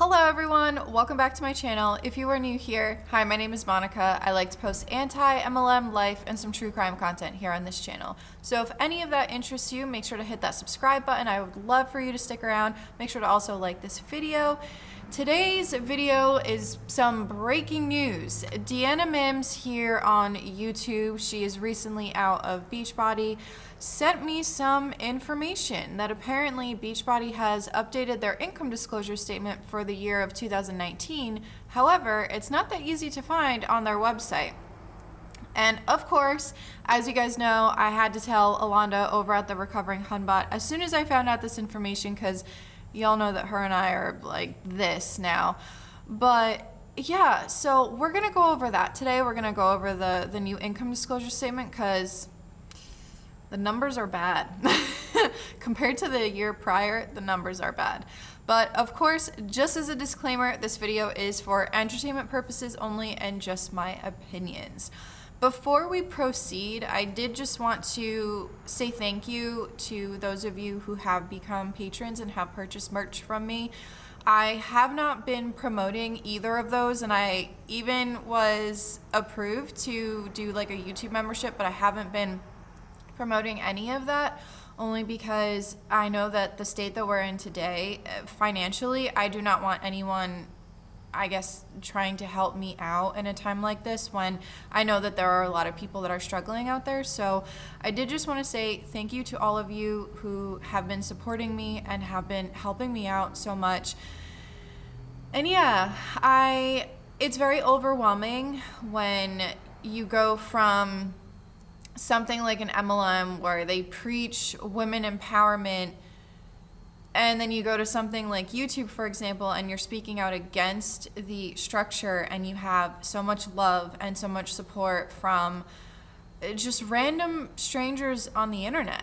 Hello everyone, welcome back to my channel. If you are new here, hi, my name is Monica. I like to post anti-MLM life and some true crime content here on this channel. So if any of that interests you, make sure to hit that subscribe button. I would love for you to stick around. Make sure to also like this video. Today's video is some breaking news. Deanna Mims here on YouTube, she is recently out of Beachbody, sent me some information that apparently Beachbody has updated their income disclosure statement for the year of 2019. However, it's not that easy to find on their website. And of course, as you guys know, I had to tell Alonda over at the Recovering Hunbot as soon as I found out this information, because y'all know that her and I are like this now. But yeah, so we're gonna go over that today. We're gonna go over the new income disclosure statement because the numbers are bad. Compared to the year prior, the numbers are bad. But of course, just as a disclaimer, this video is for entertainment purposes only and just my opinions. Before we proceed, I did just want to say thank you to those of you who have become patrons and have purchased merch from me. I have not been promoting either of those, and I even was approved to do like a YouTube membership, but I haven't been promoting any of that, only because I know that the state that we're in today, financially, I do not want anyone, I guess, trying to help me out in a time like this when I know that there are a lot of people that are struggling out there. So I did just want to say thank you to all of you who have been supporting me and have been helping me out so much. And yeah, it's very overwhelming when you go from something like an MLM where they preach women empowerment, and then you go to something like YouTube, for example, and you're speaking out against the structure, and you have so much love and so much support from just random strangers on the internet.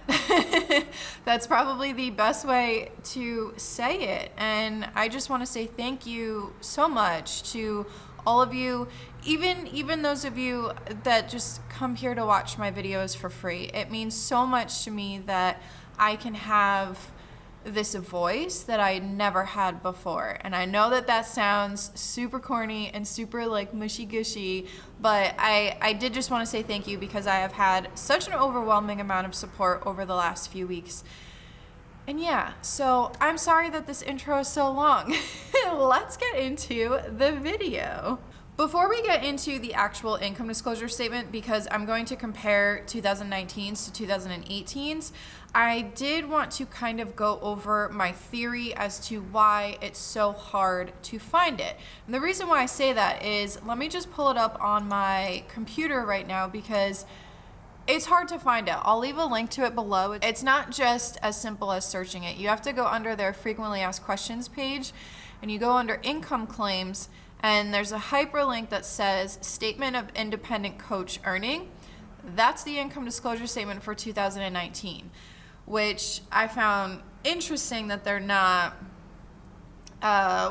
That's probably the best way to say it. And I just want to say thank you so much to all of you, even those of you that just come here to watch my videos for free. It means so much to me that I can have this voice that I never had before. And I know that that sounds super corny and super like mushy gushy, but I did just want to say thank you because I have had such an overwhelming amount of support over the last few weeks. And yeah, so I'm sorry that this intro is so long. Let's get into the video. Before we get into the actual income disclosure statement, because I'm going to compare 2019s to 2018s, I did want to kind of go over my theory as to why it's so hard to find it. And the reason why I say that is, let me just pull it up on my computer right now because it's hard to find it. I'll leave a link to it below. It's not just as simple as searching it. You have to go under their frequently asked questions page, and you go under income claims, and there's a hyperlink that says Statement of Independent Coach Earning. That's the income disclosure statement for 2019, which I found interesting that they're not,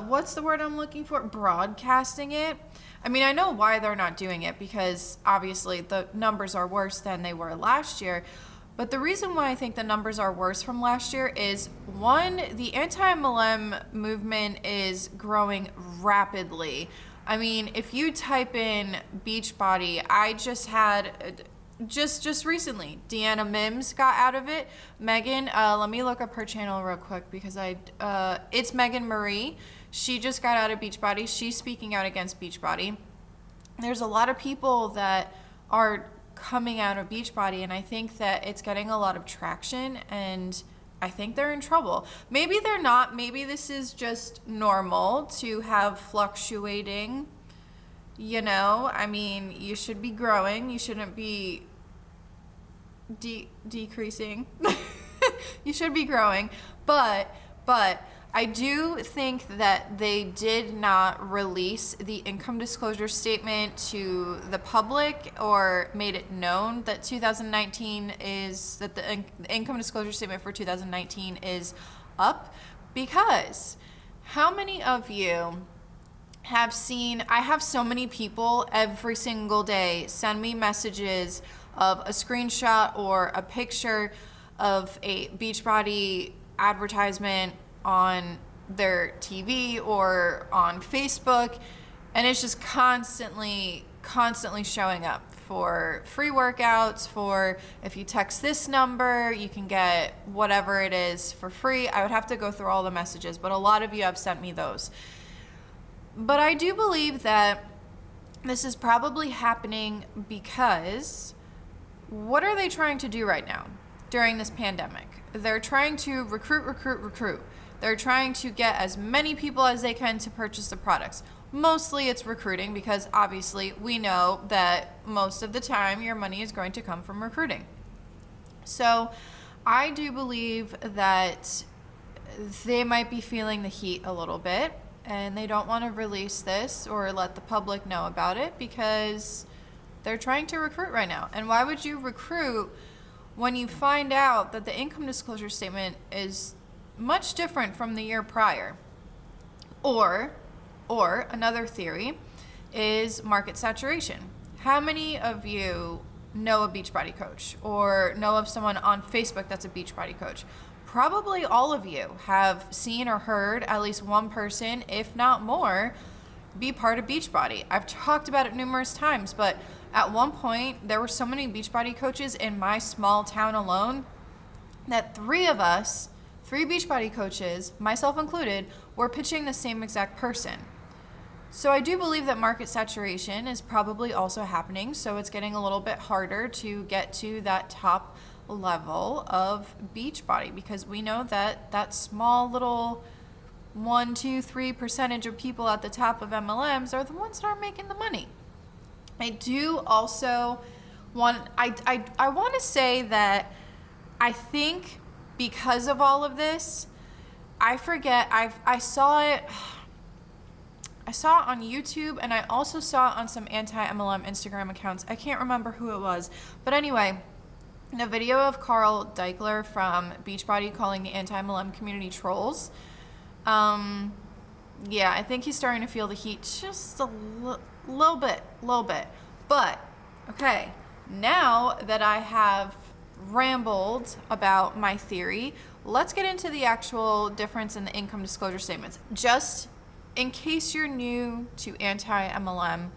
what's the word I'm looking for? Broadcasting it. I mean, I know why they're not doing it, because obviously the numbers are worse than they were last year. But the reason why I think the numbers are worse from last year is, one, the anti-MLM movement is growing rapidly. I mean, if you type in Beachbody, I just had, just recently, Deanna Mims got out of it. Megan, let me look up her channel real quick because it's Megan Marie. She just got out of Beachbody. She's speaking out against Beachbody. There's a lot of people that are coming out of Beachbody, and I think that it's getting a lot of traction, and I think they're in trouble. Maybe they're not. Maybe this is just normal to have fluctuating, you know? I mean, you should be growing. You shouldn't be decreasing. You should be growing. But I do think that they did not release the income disclosure statement to the public or made it known that 2019 is, that the income disclosure statement for 2019 is up, because how many of you have seen, I have so many people every single day send me messages of a screenshot or a picture of a Beachbody advertisement on their TV or on Facebook, and it's just constantly showing up for free workouts, for if you text this number, you can get whatever it is for free. I would have to go through all the messages, but a lot of you have sent me those. But I do believe that this is probably happening because what are they trying to do right now during this pandemic? They're trying to recruit. They're trying to get as many people as they can to purchase the products. Mostly it's recruiting because obviously we know that most of the time your money is going to come from recruiting. So I do believe that they might be feeling the heat a little bit, and they don't want to release this or let the public know about it because they're trying to recruit right now. And why would you recruit when you find out that the income disclosure statement is much different from the year prior? Or another theory is market saturation. How many of you know a Beachbody coach or know of someone on Facebook that's a Beachbody coach? Probably all of you have seen or heard at least one person, if not more, be part of Beachbody. I've talked about it numerous times, but at one point there were so many Beachbody coaches in my small town alone that three Beachbody coaches, myself included, were pitching the same exact person. So I do believe that market saturation is probably also happening, so it's getting a little bit harder to get to that top level of Beachbody because we know that that small little 1, 2, 3% of people at the top of MLMs are the ones that are making the money. I do also want to say that I think because of all of this, I saw it on YouTube, and I also saw it on some anti-MLM Instagram accounts. I can't remember who it was. But anyway, the video of Carl Deichler from Beachbody calling the anti-MLM community trolls. Yeah, I think he's starting to feel the heat just a little bit. But, okay, now that I have rambled about my theory, let's get into the actual difference in the income disclosure statements. Just in case you're new to anti-MLM,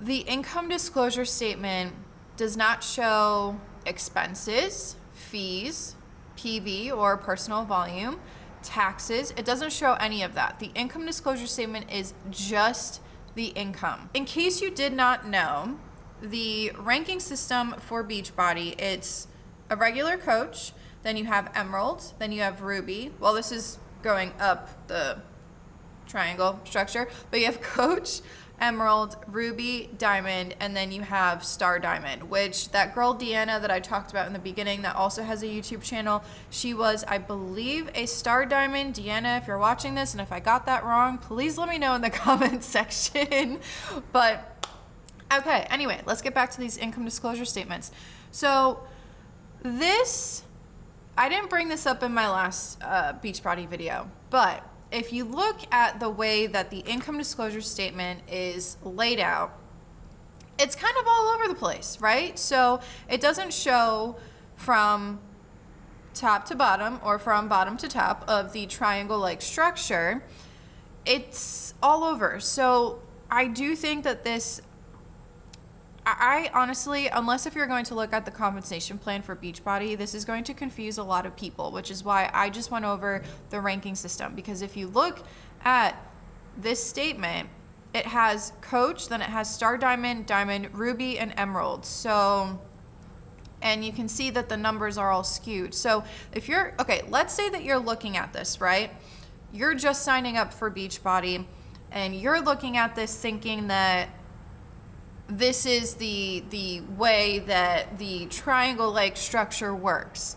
the income disclosure statement does not show expenses, fees, PV or personal volume, taxes. It doesn't show any of that. The income disclosure statement is just the income. In case you did not know, the ranking system for Beachbody, it's a regular coach, then you have Emerald, then you have Ruby. Well, this is going up the triangle structure, but you have Coach, Emerald, Ruby, Diamond, and then you have Star Diamond, which that girl Deanna that I talked about in the beginning that also has a YouTube channel, she was, I believe, a Star Diamond. Deanna, if you're watching this and if I got that wrong, please let me know in the comments section. But okay, anyway, let's get back to these income disclosure statements. So this, I didn't bring this up in my last Beachbody video, but if you look at the way that the income disclosure statement is laid out, it's kind of all over the place, right? So it doesn't show from top to bottom or from bottom to top of the triangle-like structure. It's all over. So I do think that this, I honestly, unless if you're going to look at the compensation plan for Beachbody, this is going to confuse a lot of people, which is why I just went over the ranking system. Because if you look at this statement, it has Coach, then it has Star Diamond, Diamond, Ruby, and Emerald. So, and you can see that the numbers are all skewed. So if you're, okay, let's say that you're looking at this, right? You're just signing up for Beachbody, and you're looking at this thinking that this is the way that the triangle-like structure works.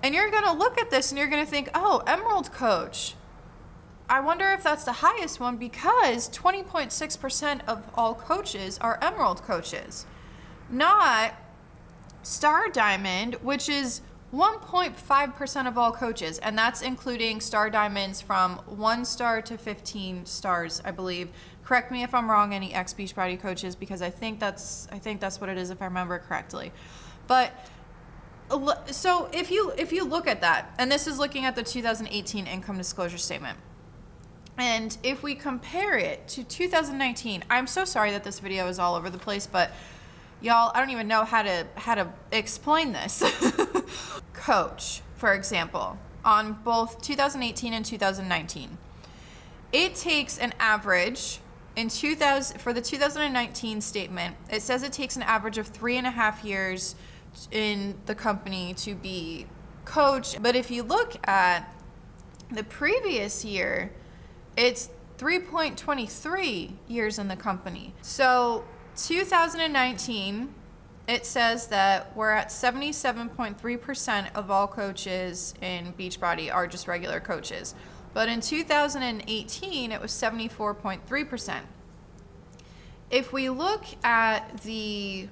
And you're going to look at this and you're going to think, oh, Emerald Coach. I wonder if that's the highest one because 20.6% of all coaches are Emerald coaches. Not Star Diamond, which is 1.5% of all coaches. And that's including Star Diamonds from 1 star to 15 stars, I believe. Correct me if I'm wrong, any ex-Beachbody coaches, because I think that's what it is if I remember correctly. But So if you look at that, and this is looking at the 2018 income disclosure statement, and if we compare it to 2019, I'm so sorry that this video is all over the place, but y'all, I don't even know how to explain this. Coach, for example, on both 2018 and 2019, it takes an average for the 2019 statement. It says it takes an average of 3.5 years in the company to be coach, but if you look at the previous year, it's 3.23 years in the company. So 2019, it says that we're at 77.3% of all coaches in Beachbody are just regular coaches. But in 2018, it was 74.3%. If we look at the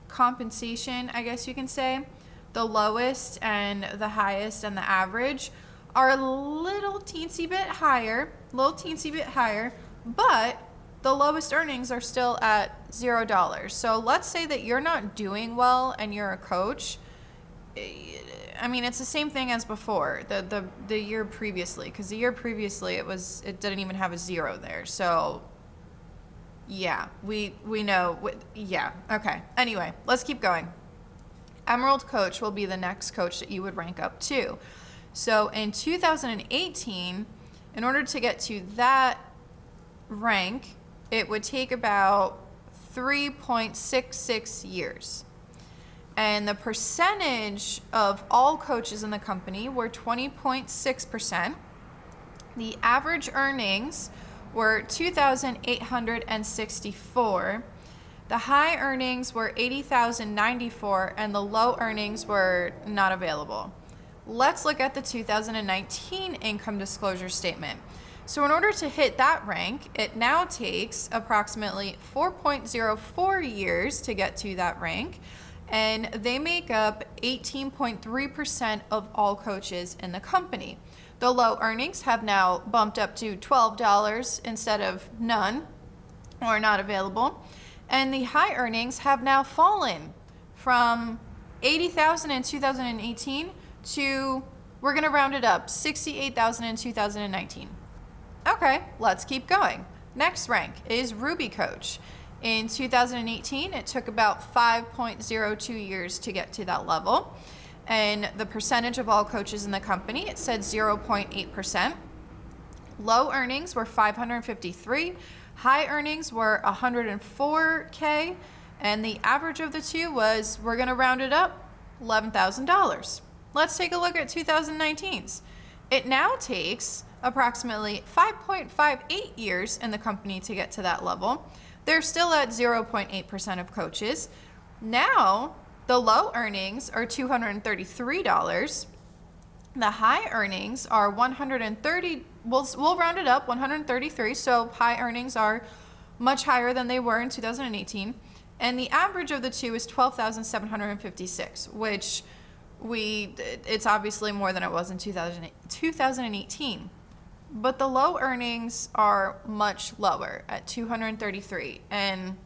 compensation, I guess you can say, the lowest and the highest and the average are a little teensy bit higher, but the lowest earnings are still at $0. So let's say that you're not doing well and you're a coach. I mean, it's the same thing as before, the year previously, because the year previously it didn't even have a 0 there. So yeah, we know. Yeah, okay. Anyway, let's keep going. Emerald Coach will be the next coach that you would rank up to. So in 2018, in order to get to that rank, it would take about 3.66 years. And the percentage of all coaches in the company were 20.6%. The average earnings were $2,864. The high earnings were $80,094, and the low earnings were not available. Let's look at the 2019 income disclosure statement. So in order to hit that rank, it now takes approximately 4.04 years to get to that rank, and they make up 18.3% of all coaches in the company. The low earnings have now bumped up to $12 instead of none or not available. And the high earnings have now fallen from $80,000 in 2018 to, we're going to round it up, $68,000 in 2019. Okay, let's keep going. Next rank is Ruby Coach. In 2018, it took about 5.02 years to get to that level. And the percentage of all coaches in the company, it said 0.8%. Low earnings were $553. High earnings were $104K. And the average of the two was, we're going to round it up, $11,000. Let's take a look at 2019's. It now takes approximately 5.58 years in the company to get to that level. They're still at 0.8% of coaches. Now, the low earnings are $233. The high earnings are $130. We'll round it up, $133. So high earnings are much higher than they were in 2018. And the average of the two is $12,756, which it's obviously more than it was in 2018. But the low earnings are much lower at $233. And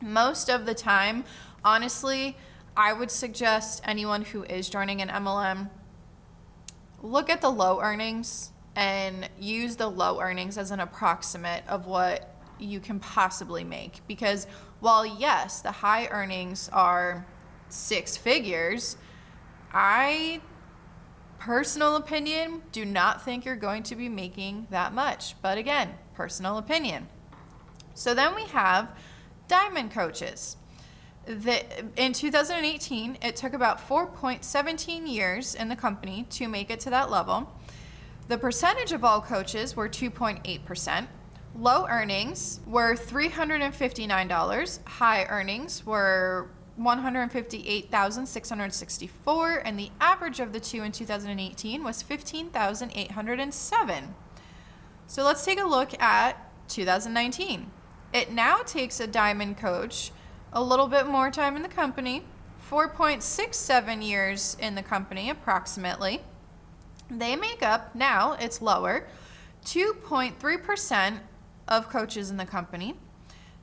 most of the time, honestly, I would suggest anyone who is joining an MLM, look at the low earnings and use the low earnings as an approximate of what you can possibly make. Because while yes, the high earnings are 6 figures, personal opinion, do not think you're going to be making that much. But again, personal opinion. So then we have diamond coaches. In 2018, it took about 4.17 years in the company to make it to that level. The percentage of all coaches were 2.8%. Low earnings were $359. High earnings were $158,664, and the average of the two in 2018 was $15,807. So let's take a look at 2019. It now takes a diamond coach a little bit more time in the company, 4.67 years in the company approximately. They make up, now it's lower, 2.3% of coaches in the company.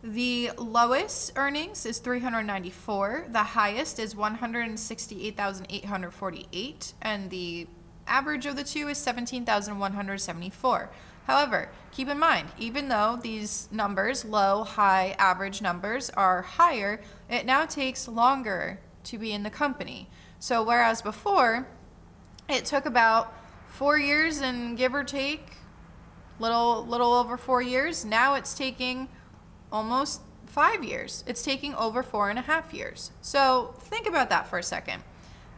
The lowest earnings is 394. The highest is 168,848, and the average of the two is 17,174. However, keep in mind, even though these numbers, low, high, average numbers, are higher, it now takes longer to be in the company. So whereas before, it took about 4 years and give or take, little over 4 years, now it's taking almost 5 years. It's taking over 4.5 years. So think about that for a second.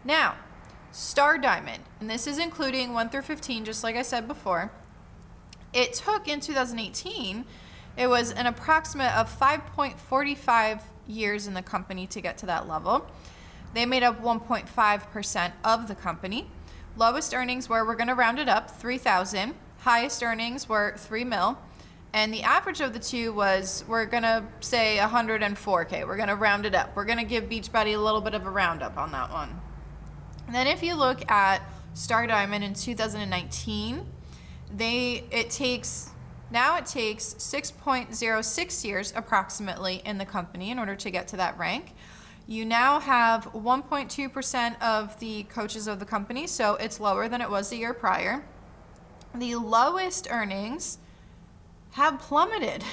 Now, Star Diamond, and this is including 1 through 15, just like I said before. It took in 2018, it was an approximate of 5.45 years in the company to get to that level. They made up 1.5% of the company. Lowest earnings were, we're going to round it up, 3,000. Highest earnings were 3 mil. And the average of the two was, we're going to say 104K. We're going to round it up. We're going to give Beachbody a little bit of a roundup on that one. And then if you look at Star Diamond in 2019, it takes 6.06 years approximately in the company in order to get to that rank. You now have 1.2% of the coaches of the company, so it's lower than it was the year prior. The lowest earnings have plummeted,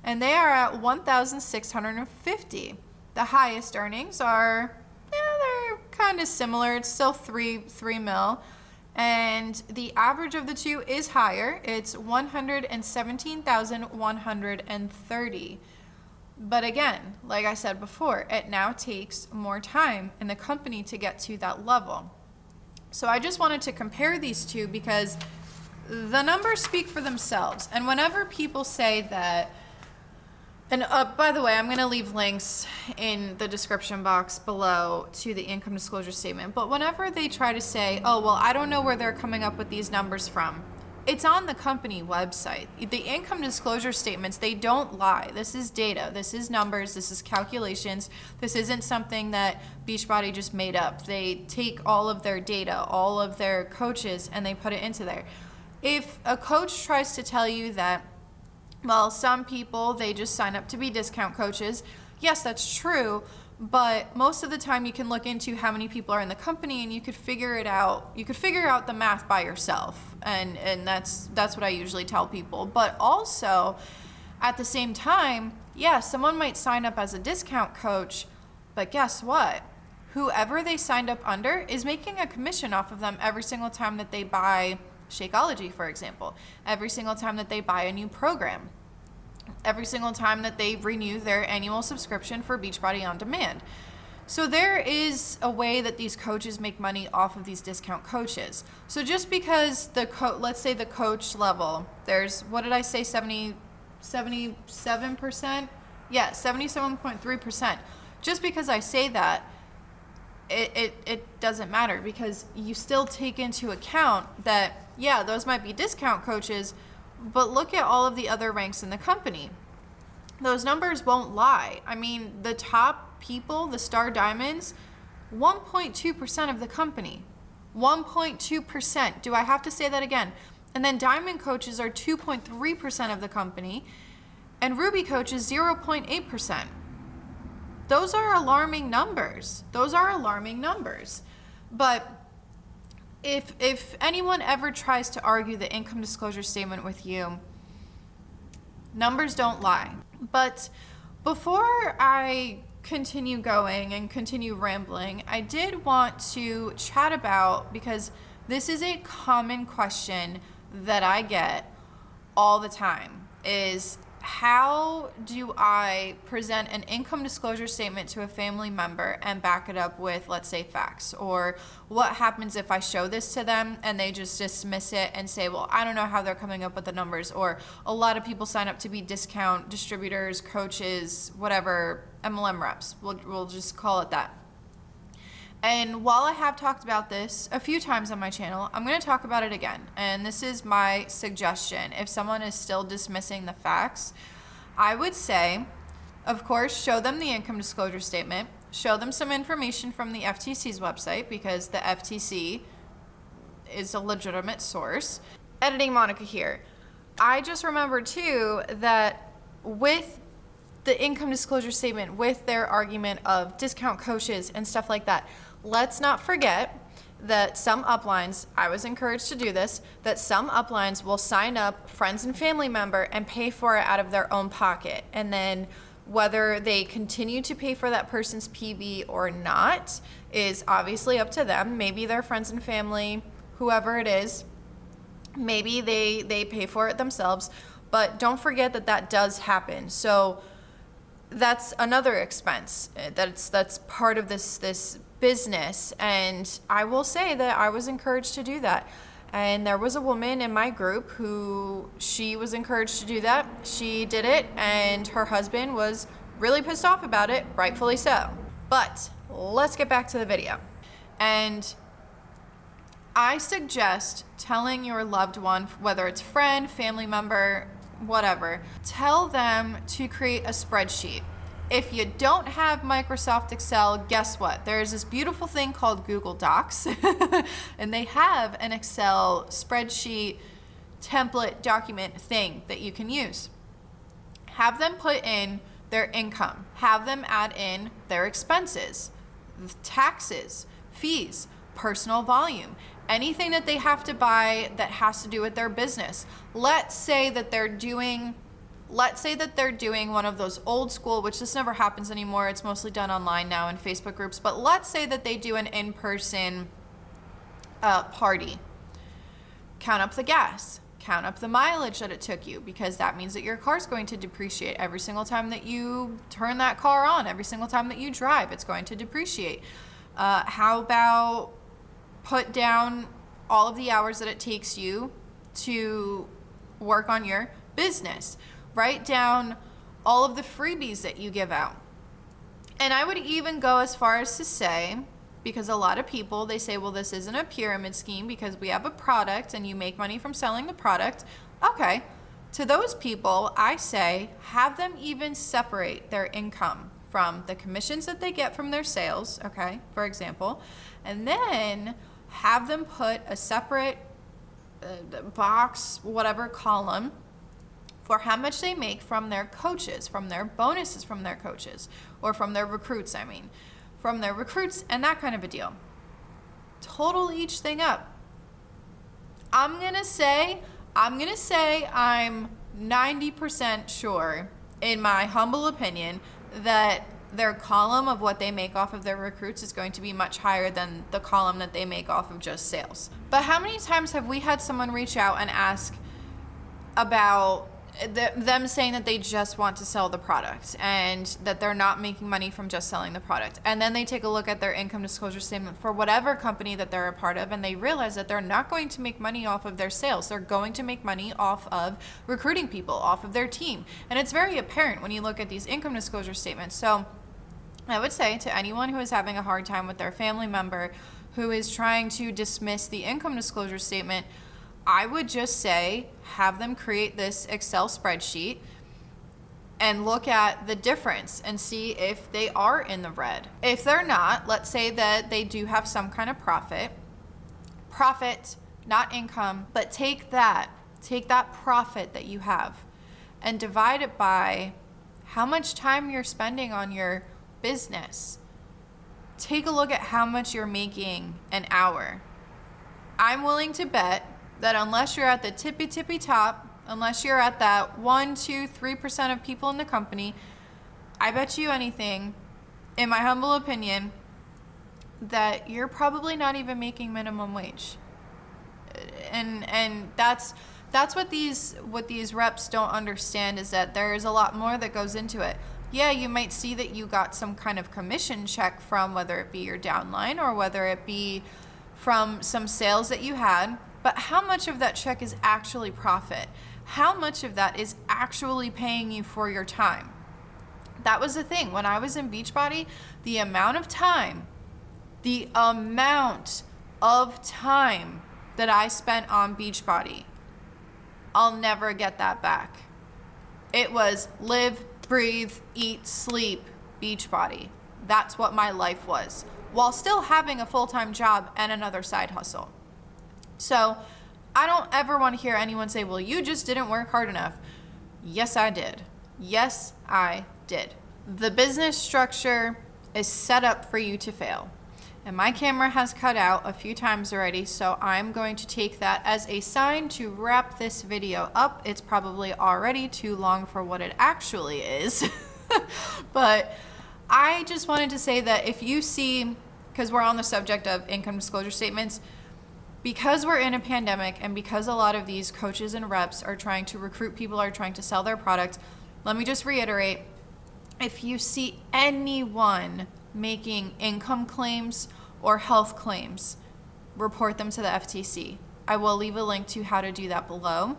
and they are at 1,650. The highest earnings are, they're kind of similar. It's still 3 mil. And the average of the two is higher. It's 117,130. But again, like I said before, it now takes more time in the company to get to that level. So I just wanted to compare these two because the numbers speak for themselves. And whenever people say that, and by the way, I'm going to leave links in the description box below to the income disclosure statement. But whenever they try to say, oh, well, I don't know where they're coming up with these numbers from, it's on the company website. The income disclosure statements, they don't lie. This is data. This is numbers. This is calculations. This isn't something that Beachbody just made up. They take all of their data, all of their coaches, and they put it into there. If a coach tries to tell you that, well, some people, they just sign up to be discount coaches. Yes, that's true, but most of the time you can look into how many people are in the company and you could figure it out. You could figure out the math by yourself, and that's what I usually tell people. But also, at the same time, yeah, someone might sign up as a discount coach, but guess what? Whoever they signed up under is making a commission off of them every single time that they buy Shakeology, for example, every single time that they buy a new program, every single time that they renew their annual subscription for Beachbody On Demand. So there is a way that these coaches make money off of these discount coaches. So just because let's say the coach level, there's, what did I say, 77%? Yeah, 77.3%. Just because I say that, it doesn't matter, because you still take into account that, yeah, those might be discount coaches, but look at all of the other ranks in the company. Those numbers won't lie. I mean, the top people, the Star Diamonds, 1.2% of the company. 1.2%. Do I have to say that again? And then Diamond coaches are 2.3% of the company, and Ruby coaches 0.8%. Those are alarming numbers. But if anyone ever tries to argue the income disclosure statement with you, numbers don't lie. But before I continue going and continue rambling, I did want to chat about, because this is a common question that I get all the time, is how do I present an income disclosure statement to a family member and back it up with, let's say, facts? Or what happens if I show this to them and they just dismiss it and say, well, I don't know how they're coming up with the numbers. Or a lot of people sign up to be discount distributors, coaches, whatever, MLM reps. We'll just call it that. And while I have talked about this a few times on my channel, I'm going to talk about it again. And this is my suggestion. If someone is still dismissing the facts, I would say, of course, show them the income disclosure statement, show them some information from the FTC's website, because the FTC is a legitimate source. Editing Monica here. I just remembered too that with the income disclosure statement with their argument of discount coaches and stuff like that. Let's not forget that some uplines, I was encouraged to do this, that some uplines will sign up friends and family member and pay for it out of their own pocket. And then whether they continue to pay for that person's PB or not is obviously up to them. Maybe their friends and family, whoever it is, maybe they pay for it themselves. But don't forget that that does happen. So that's another expense that's part of this business. And I will say that I was encouraged to do that. And there was a woman in my group who she was encouraged to do that. She did it, and her husband was really pissed off about it, rightfully so. But let's get back to the video. And I suggest telling your loved one, whether it's friend, family member, whatever, tell them to create a spreadsheet. If you don't have Microsoft Excel, guess what? There's this beautiful thing called Google Docs, and they have an Excel spreadsheet template document thing that you can use. Have them put in their income. Have them add in their expenses, taxes, fees, personal volume, anything that they have to buy that has to do with their business. Let's say that they're doing one of those old school, which this never happens anymore, it's mostly done online now in Facebook groups, but let's say that they do an in-person party. Count up the gas, count up the mileage that it took you, because that means that your car's going to depreciate every single time that you turn that car on, every single time that you drive, it's going to depreciate. How about put down all of the hours that it takes you to work on your business. Write down all of the freebies that you give out. And I would even go as far as to say, because a lot of people, they say, well, this isn't a pyramid scheme because we have a product and you make money from selling the product. Okay, to those people, I say have them even separate their income from the commissions that they get from their sales, okay, for example, and then have them put a separate box, whatever column, for how much they make from their coaches, from their bonuses from their coaches, or from their recruits, from their recruits and that kind of a deal. Total each thing up. I'm gonna say I'm 90% sure, in my humble opinion, that their column of what they make off of their recruits is going to be much higher than the column that they make off of just sales. But how many times have we had someone reach out and ask about them saying that they just want to sell the product and that they're not making money from just selling the product, and then they take a look at their income disclosure statement for whatever company that they're a part of, and they realize that they're not going to make money off of their sales. They're going to make money off of recruiting people, off of their team, and it's very apparent when you look at these income disclosure statements. So I would say to anyone who is having a hard time with their family member who is trying to dismiss the income disclosure statement, I would just say have them create this Excel spreadsheet and look at the difference and see if they are in the red. If they're not, let's say that they do have some kind of profit, not income, but take that profit that you have and divide it by how much time you're spending on your business. Take a look at how much you're making an hour. I'm willing to bet that unless you're at the tippy top, unless you're at that 1, 2, 3% of people in the company, I bet you anything, in my humble opinion, that you're probably not even making minimum wage. And that's what these reps don't understand, is that there is a lot more that goes into it. Yeah, you might see that you got some kind of commission check from, whether it be your downline or whether it be from some sales that you had, but how much of that check is actually profit? How much of that is actually paying you for your time? That was the thing. When I was in Beachbody, the amount of time that I spent on Beachbody, I'll never get that back. It was live, breathe, eat, sleep, Beachbody. That's what my life was, while still having a full-time job and another side hustle. So I don't ever want to hear anyone say, well, you just didn't work hard enough. Yes, I did. Yes, I did. The business structure is set up for you to fail. And my camera has cut out a few times already, so I'm going to take that as a sign to wrap this video up. It's probably already too long for what it actually is. But I just wanted to say that if you see, because we're on the subject of income disclosure statements, because we're in a pandemic and because a lot of these coaches and reps are trying to recruit people, are trying to sell their product, let me just reiterate, if you see anyone making income claims or health claims, report them to the FTC. I will leave a link to how to do that below.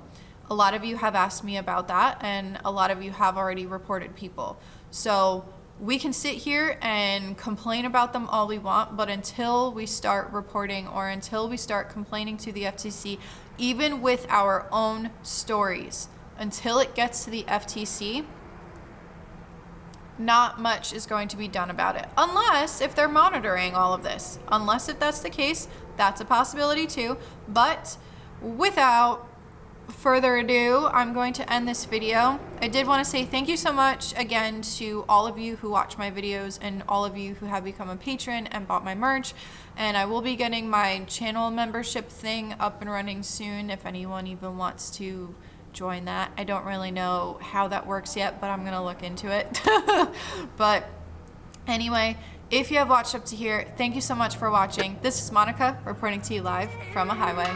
A lot of you have asked me about that, and a lot of you have already reported people. So we can sit here and complain about them all we want, but until we start reporting or until we start complaining to the FTC, even with our own stories, until it gets to the FTC, not much is going to be done about it. Unless if they're monitoring all of this. Unless if that's the case, that's a possibility too. But without further ado, I'm going to end this video. I did want to say thank you so much again to all of you who watch my videos and all of you who have become a patron and bought my merch. And I will be getting my channel membership thing up and running soon if anyone even wants to join that. I don't really know how that works yet, but I'm gonna look into it. But anyway, if you have watched up to here, thank you so much for watching. This is Monica reporting to you live from a highway.